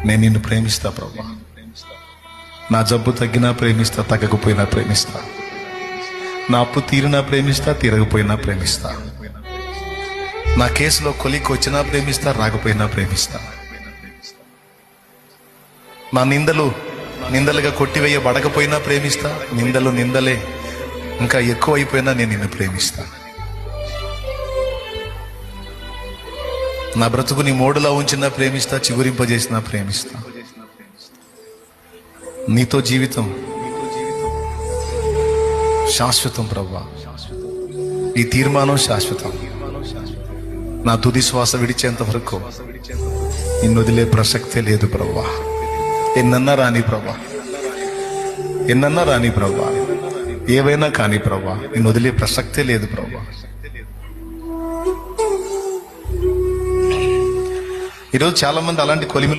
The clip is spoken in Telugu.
నేను నిన్ను ప్రేమిస్తా ప్రభా. నా జబ్బు తగ్గినా ప్రేమిస్తా, తగ్గకపోయినా ప్రేమిస్తా. నా అప్పు తీరినా ప్రేమిస్తా, తీరకపోయినా ప్రేమిస్తా. నా కేసులో కొలికి వచ్చినా ప్రేమిస్తా, రాకపోయినా ప్రేమిస్తా. నా నిందలుగా కొట్టివేయబడకపోయినా ప్రేమిస్తా. నిందలే ఇంకా ఎక్కువ అయిపోయినా నేను నిన్ను ప్రేమిస్తా. నా బ్రతుకు నీ మోడులా ఉంచినా ప్రేమిస్తా, చిగురింపజేసినా ప్రేమిస్తా. నీతో జీవితం శాశ్వతం ప్రభా. ఈ తీర్మానం శాశ్వతం. నా తుది శ్వాస విడిచేంత వరకు నిన్ను వదిలే ప్రసక్తే లేదు ప్రభా. ఎన్నన్నా రాని ప్రభా, ఎన్నన్నా రాని ప్రభా, ఏవైనా కానీ ప్రభా, నిన్ను వదిలే ప్రసక్తే లేదు ప్రభా. ఈరోజు చాలా మంది అలాంటి కొలిమిలో